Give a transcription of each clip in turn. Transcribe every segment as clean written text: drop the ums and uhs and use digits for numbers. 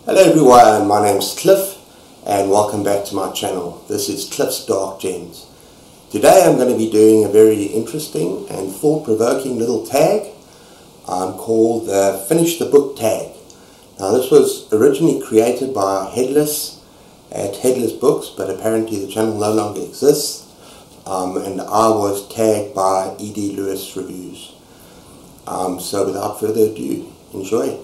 Hello everyone, my name's Cliff and welcome back to my channel. This is Cliff's Dark Gems. Today I'm going to be doing a very interesting and thought-provoking little tag called the Finish the Book tag. Now this was originally created by Headless at Headless Books, but apparently the channel no longer exists, and I was tagged by E.D. Lewis Reviews. So without further ado, enjoy.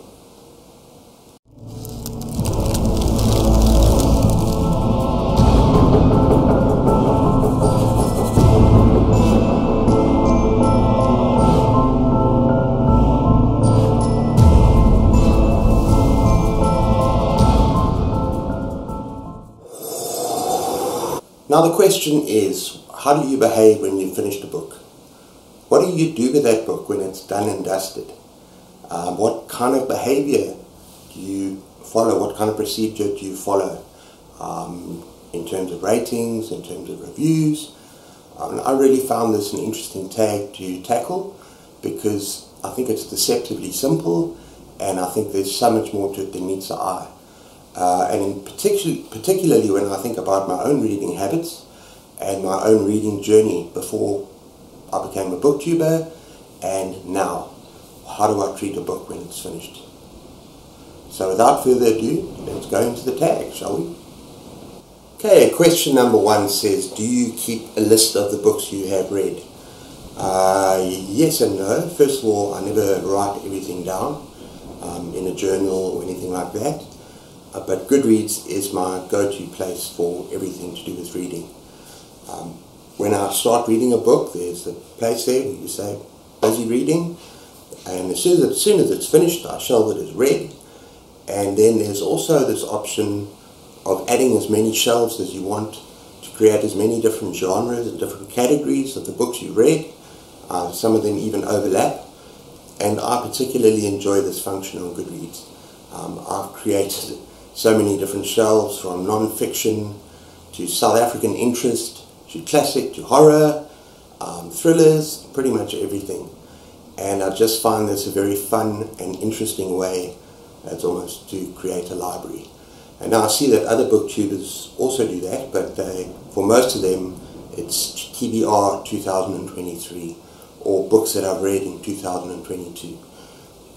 Now the question is, how do you behave when you finish a book? What do you do with that book when it's done and dusted? What kind of behavior do you follow? What kind of procedure do you follow in terms of ratings, in terms of reviews? I really found this an interesting tag to tackle because I think it's deceptively simple and I think there's so much more to it than meets the eye. And particularly when I think about my own reading habits and my own reading journey before I became a booktuber and now, how do I treat a book when it's finished? So without further ado, let's go into the tag, shall we? Okay, question number 1 says, do you keep a list of the books you have read? Yes and no. First of all, I never write everything down in a journal or anything like that. But Goodreads is my go-to place for everything to do with reading. When I start reading a book, there's a place there where you say, busy reading, and as soon as it's finished, I shelve it as read. And then there's also this option of adding as many shelves as you want to create as many different genres and different categories of the books you read. Some of them even overlap, and I particularly enjoy this function on Goodreads. I've created so many different shelves, from non-fiction to South African interest to classic to horror, thrillers, pretty much everything. And I just find this a very fun and interesting way, it's almost to create a library. And now I see that other booktubers also do that, but for most of them it's TBR 2023 or books that I've read in 2022.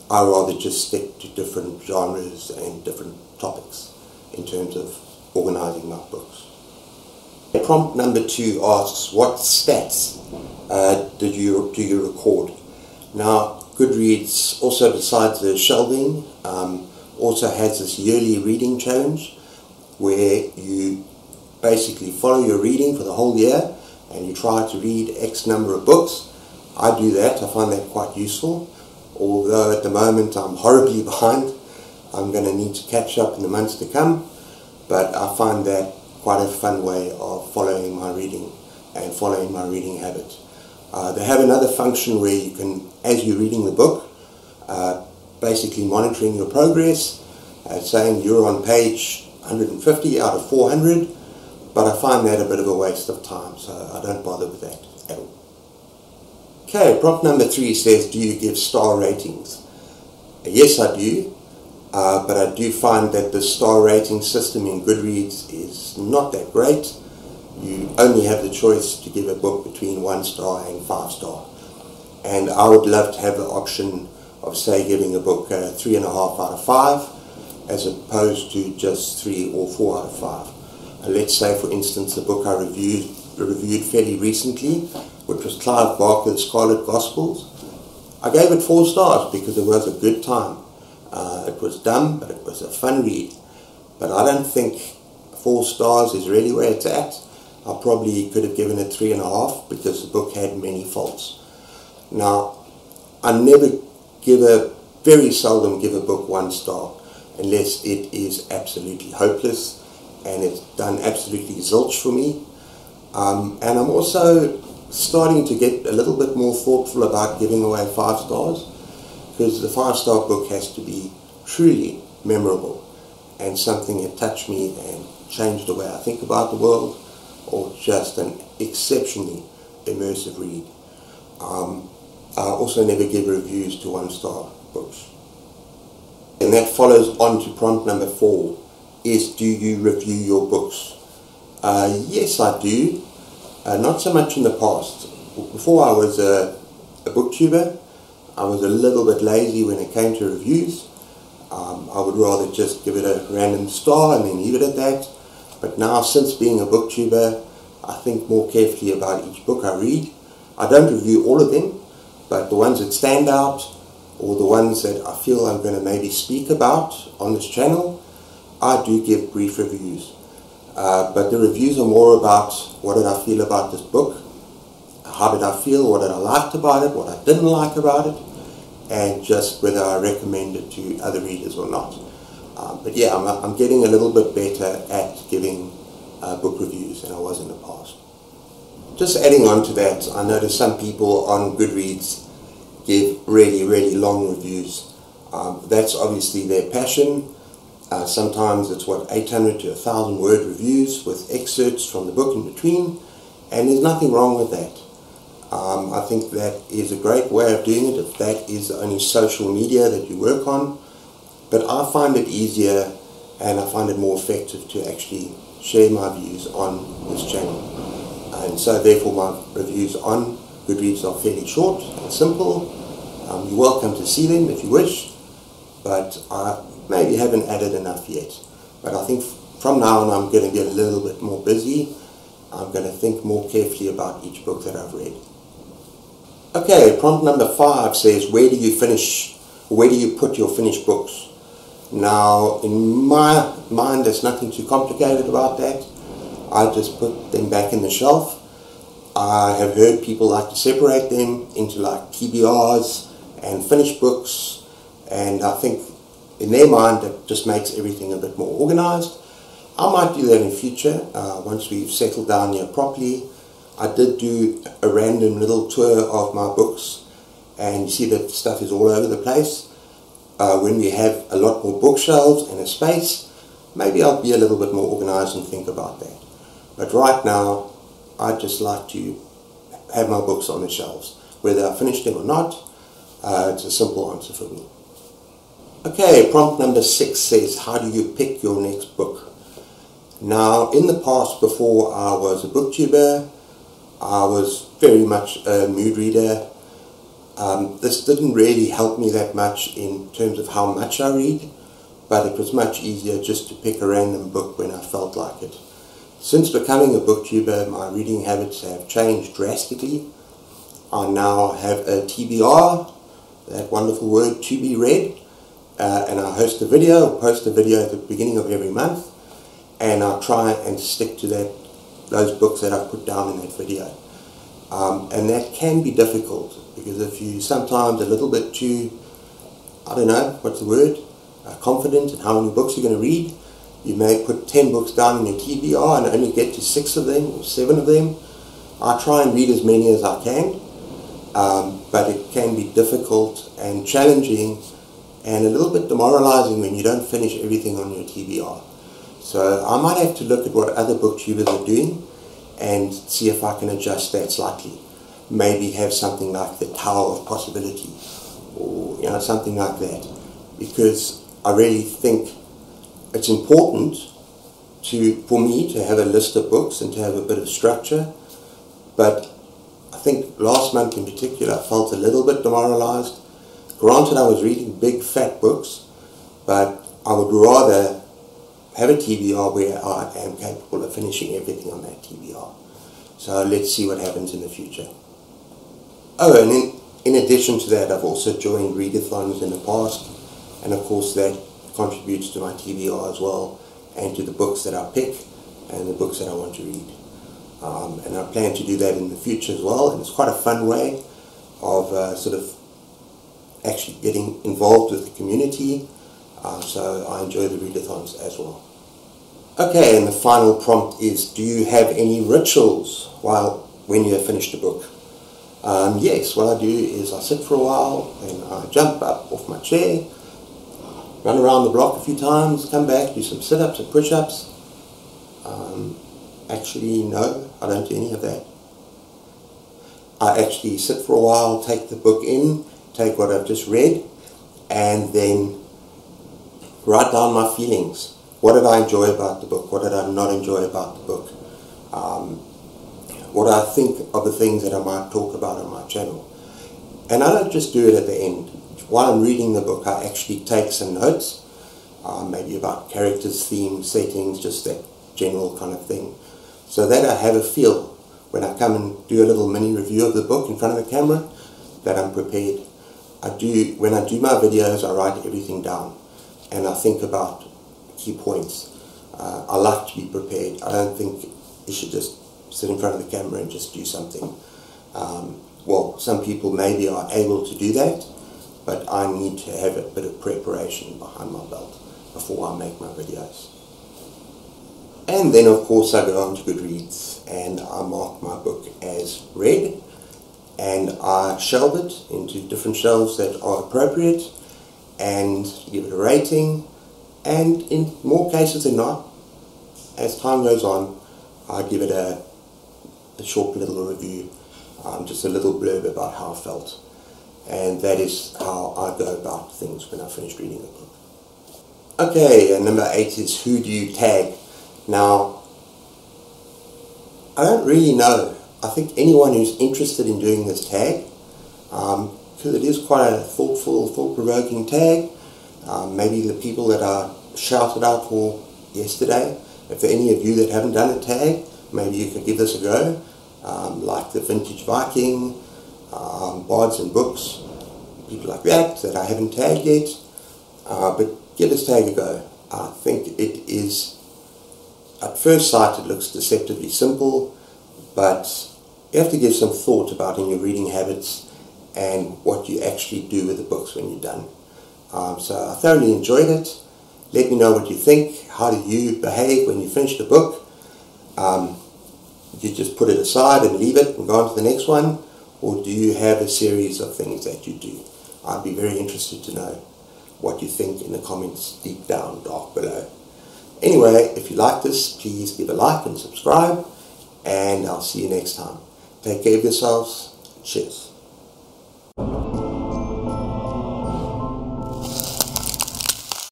I rather just stick to different genres and different topics in terms of organizing my books. Prompt number 2 asks, what stats do you record? Now Goodreads, also besides the shelving, also has this yearly reading challenge where you basically follow your reading for the whole year and you try to read X number of books. I do that. I find that quite useful. Although at the moment I'm horribly behind, I'm going to need to catch up in the months to come, but I find that quite a fun way of following my reading and following my reading habit. They have another function where you can, as you're reading the book, basically monitoring your progress, saying you're on page 150 out of 400, but I find that a bit of a waste of time, so I don't bother with that at all. Okay, prompt number 3 says, do you give star ratings? Yes, I do, but I do find that the star rating system in Goodreads is not that great. You only have the choice to give a book between 1 star and 5 star. And I would love to have the option of, say, giving a book 3.5 out of 5, as opposed to just 3 or 4 out of 5. Let's say, for instance, the book I reviewed fairly recently, which was Clive Barker's Scarlet Gospels. I gave it 4 stars because it was a good time. It was dumb, but it was a fun read. But I don't think 4 stars is really where it's at. I probably could have given it 3.5 because the book had many faults. Now, I very seldom give a book 1 star unless it is absolutely hopeless and it's done absolutely zilch for me. And I'm also starting to get a little bit more thoughtful about giving away 5 stars, because the 5-star book has to be truly memorable and something that touched me and changed the way I think about the world, or just an exceptionally immersive read. I also never give reviews to 1-star books. And that follows on to prompt number 4, is do you review your books? Yes, I do. Not so much in the past. Before I was a booktuber, I was a little bit lazy when it came to reviews. I would rather just give it a random star and then leave it at that. But now, since being a booktuber, I think more carefully about each book I read. I don't review all of them, but the ones that stand out, or the ones that I feel I'm going to maybe speak about on this channel, I do give brief reviews. But the reviews are more about what did I feel about this book, how did I feel, what did I liked about it, what I didn't like about it, and just whether I recommend it to other readers or not. But yeah, I'm getting a little bit better at giving book reviews than I was in the past. Just adding on to that, I notice some people on Goodreads give really long reviews. That's obviously their passion. Sometimes it's 800 to 1,000 word reviews with excerpts from the book in between, and there's nothing wrong with that. I think that is a great way of doing it if that is the only social media that you work on. But I find it easier and I find it more effective to actually share my views on this channel. And so therefore my reviews on Goodreads are fairly short and simple. You're welcome to see them if you wish, but I maybe haven't added enough yet. But I think from now on I'm going to get a little bit more busy. I'm going to think more carefully about each book that I've read. Okay, prompt number 5 says, where do you put your finished books? Now, in my mind, there's nothing too complicated about that. I just put them back in the shelf. I have heard people like to separate them into like TBRs and finished books, and I think in their mind that just makes everything a bit more organized. I might do that in future once we've settled down here properly. I did do a random little tour of my books, and you see that stuff is all over the place. When we have a lot more bookshelves and a space, maybe I'll be a little bit more organized and think about that. But right now, I just like to have my books on the shelves. Whether I finish them or not, it's a simple answer for me. Okay, prompt number 6 says, how do you pick your next book? Now, in the past, before I was a booktuber, I was very much a mood reader. This didn't really help me that much in terms of how much I read, but it was much easier just to pick a random book when I felt like it. Since becoming a booktuber, my reading habits have changed drastically. I now have a TBR, that wonderful word, to be read, and I post a video at the beginning of every month, and I try and stick to those books that I've put down in that video. And that can be difficult, because if you're sometimes a little bit too, I don't know, what's the word, confident in how many books you're going to read, you may put 10 books down in your TBR and only get to 6 of them or 7 of them. I try and read as many as I can, but it can be difficult and challenging and a little bit demoralizing when you don't finish everything on your TBR. So I might have to look at what other booktubers are doing and see if I can adjust that slightly. Maybe have something like the Tower of Possibility, or something like that, because I really think it's important for me to have a list of books and to have a bit of structure. But I think last month in particular I felt a little bit demoralized. Granted, I was reading big fat books, but I would rather have a TBR where I am capable of finishing everything on that TBR. So let's see what happens in the future. Oh, and in addition to that, I've also joined readathons in the past, and of course that contributes to my TBR as well, and to the books that I pick and the books that I want to read. And I plan to do that in the future as well, and it's quite a fun way of sort of actually getting involved with the community, so I enjoy the readathons as well. Okay, and the final prompt is, do you have any rituals when you have finished a book? Yes, what I do is I sit for a while, and I jump up off my chair, run around the block a few times, come back, do some sit-ups and push-ups. Actually, no, I don't do any of that. I actually sit for a while, take the book in, take what I've just read, and then write down my feelings. What did I enjoy about the book? What did I not enjoy about the book? What I think of the things that I might talk about on my channel. And I don't just do it at the end. While I'm reading the book, I actually take some notes, maybe about characters, themes, settings, just that general kind of thing, so that I have a feel when I come and do a little mini review of the book in front of the camera, that I'm prepared. When I do my videos, I write everything down, and I think about key points. I like to be prepared. I don't think you should just sit in front of the camera and just do something. Well, some people maybe are able to do that, but I need to have a bit of preparation behind my belt before I make my videos. And then of course I go on to Goodreads and I mark my book as read, and I shelve it into different shelves that are appropriate and give it a rating, and in more cases than not, as time goes on, I give it a short little review, just a little blurb about how I felt. And that is how I go about things when I finish reading a book. Okay, and number 8 is, who do you tag? Now, I don't really know. I think anyone who's interested in doing this tag, because it is quite a thoughtful, thought-provoking tag. Maybe the people that I shouted out for yesterday, if there are any of you that haven't done a tag, maybe you could give this a go, like the Vintage Viking, Bards and Books, people like that I haven't tagged yet, but give this tag a go. I think it is, at first sight it looks deceptively simple, but you have to give some thought about in your reading habits and what you actually do with the books when you're done. So I thoroughly enjoyed it. Let me know what you think. How do you behave when you finish the book? You just put it aside and leave it and go on to the next one, or do you have a series of things that you do? I'd be very interested to know what you think in the comments deep down dark below. Anyway, if you like this, please give a like and subscribe, and I'll see you next time. Take care of yourselves. Cheers.